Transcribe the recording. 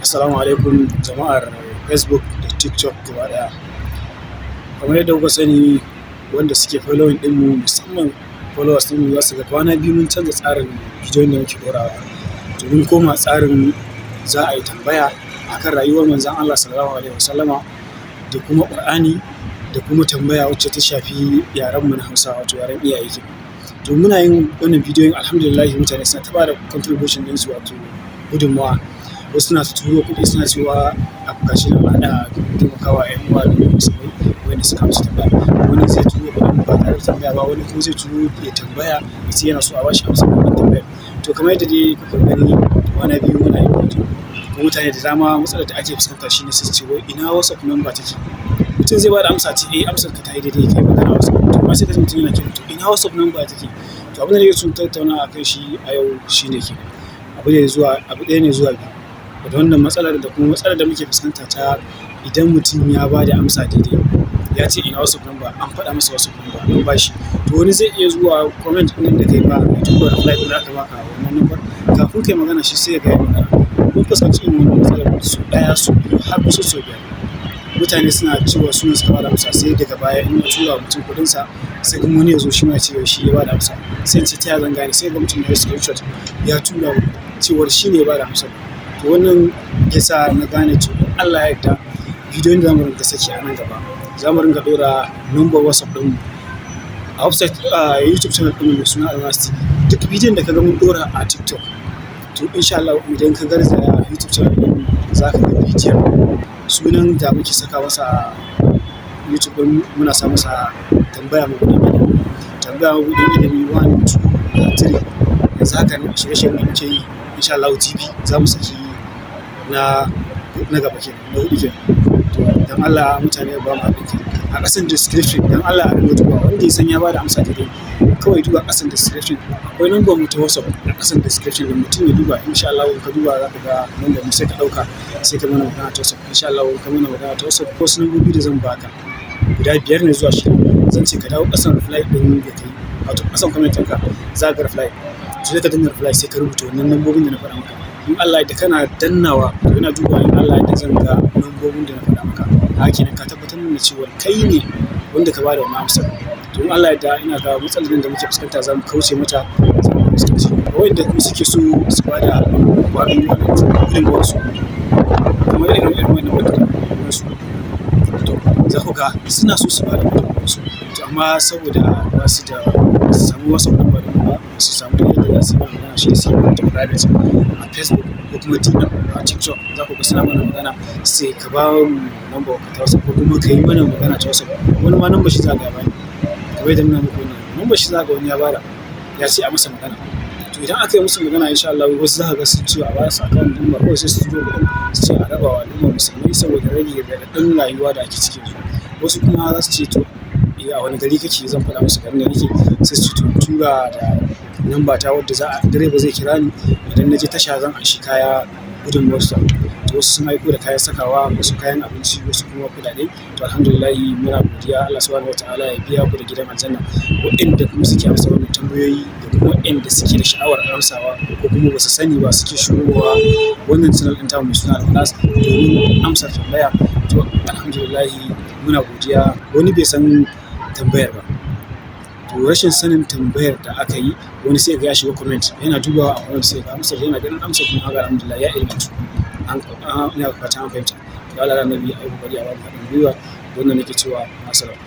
Assalamu alaikum jama'ar Facebook da TikTok gaba ɗaya. Kamar yadda kuka sani wanda suke following ɗinmu musamman followers ɗinmu za su ga kwana biyu mun canza tsarin bidiyon da muke ɗorawa. To mun koma tsarin za a yi tambaya akan rayuwar manzon Allah sallallahu alaihi wasallama da kuma Ƙur'ani da kuma tambaya wacce ta shafi yarenmu na Hausa wato yaren iyaye kenan. To muna yin wannan bidiyon alhamdulillah mutane suna ta ba da contribution ɗinsu wato gudunmawa. Wasu suna turo kuɗi suna cewa a gashi nan ana taimakawa ‘yan uwa da musulmai wanda suka musu tambaya. Wani zai turo kuɗin ba tare da tambaya ba, wani kuma zai turo ya tambaya ya ce yana so a bashi amsar wannan tambayar. To kamar yadda dai kuka gani kwana biyu muna yin bidiyo. Kuma mutane da dama matsalar da ake fuskanta shine sai su ce wai ina WhatsApp number take? Mutum zai ba da amsa ce amsar ka ta yi daidai kai magana WhatsApp. To amma sai ka ji mutum yana kiran to ina WhatsApp number take? To abin da nake so mu tattauna a kai shi a yau shine kenan. Abu ɗaya ne zuwa biyu. Da wannan matsalar da kuma matsalar da muke fuskanta ta idan mutum ya ba da amsa daidai ya ce ina WhatsApp number, an faɗa masa WhatsApp number an ba shi, to wani zai iya zuwa comment ɗin da kai ba ya duba reply ɗin da aka baka wannan number kafin kai magana shi sai ya ga ya magana. Mun fuskanci irin wannan matsalar sau ɗaya sau biyu har kusa sau biyar. Mutane suna cewa su ne suka ba da amsa sai daga baya in na tura mutum kuɗinsa sai kuma wani ya zo shi ma ya ce shi ya ba da amsa, sai in ce ta ya zan gane, sai ga mutum ya yi screenshot ya tura cewar shi ne ya ba da amsa. To wannan ya sa na gane to in Allah ya yarda bidiyon da zamu ringa saki a nan gaba za mu ringa ɗora number WhatsApp ɗinmu a website YouTube channel ɗinmu mai suna Almas TV. Duk bidiyon da ka ga mun ɗora a TikTok to insha Allah idan ka garzaya YouTube channel ɗinmu za ka ga bidiyon sunan da muke saka masa a YouTube ɗin muna sa masa tambaya mabuɗin ilimi. Tambaya mabuɗin ilimi 1, 2, 3. Yanzu haka shirye-shiryen da muke yi insha Allah TV za mu saki na gaba kenan, na huɗu kenan. To dan Allah mutane ba mu haɗin kai. A ƙasan description dan Allah a dinga duba wanda ya san ya bada amsa daidai kawai duba ƙasan description akwai number mu ta WhatsApp a ƙasan description da mutum ya duba insha Allah in ka duba za ka ga number mu sai ka ɗauka sai ka mana magana ta WhatsApp insha Allah in ka mana magana ta WhatsApp ko wasu lambobi da zan baka guda 5 ne zuwa 6 zan ce ka dawo ƙasan reply ɗin da kai wato ƙasan comment ɗinka za ka ga reply. Sai ka danna reply sai ka rubuta wannan lambobin da na faɗa maka. In Allah da kana dannawa to ina duba in Allah da zan ga lambobin da na faɗa maka. Haka kenan ka tabbatar da cewa kai ne wanda ka bada wannan amsar. To in Allah da ina ga matsalar da muke fuskanta za mu kauce mata za mu fuskanci. Wanda kuma suke so su bada ƙwarin gudunmawar su kamar irin wannan gudunmawar su to za ku ga suna so su bada gudunmawar su to amma saboda ba su samu WhatsApp number ba su samu yadda za su yi magana shi sai ta private a Facebook ko kuma a TikTok za ku ga suna mana magana sai ka ba mu number ka ta WhatsApp ko kuma ka yi mana magana ta WhatsApp. Wani ma number shi za ka bani kamar yadda muna muku wannan number shi za ka wani ya bada ya ce a masa magana. To idan aka yi musu magana insha Allah wasu za ka ga sun ce a ba su account number kawai sai su turo kuɗin su ce a raba wa al'ummar musulmai saboda rage raɗaɗin rayuwa da ake ciki yanzu. Wasu kuma za su ce to a wani gari kake zan faɗa musu garin da nake sai su tura da namba ta wadda direba zai kira ni idan na je tasha zan anshi kaya gudunmawar sa. To wasu sun aiko da kayan sakawa, wasu kayan abinci, wasu kuma kuɗaɗe. To alhamdulillah muna godiya Allah subhanahu wataala ya biya ku da gidan aljanna. Waɗanda kuma suke amsa wannan tambayoyi da kuma waɗanda suke da sha'awar amsawa ko kuma ba su sani ba suke shigowa wannan channel ɗin tamu mai suna Almas domin amsar tambaya. To alhamdulillah muna godiya. Wani bai san tambayar ba, to rashin sanin tambayar da aka yi wani sai ga ya shiga comment yana dubawa a comment sai ga amsar yana ganin amsar kuma haka alhamdulillah ya ilmantu. Ina fata an fahimta. Da Allah da Annabi ayi kokari a ba mu haɗin gwiwa wannan nake cewa assalamu.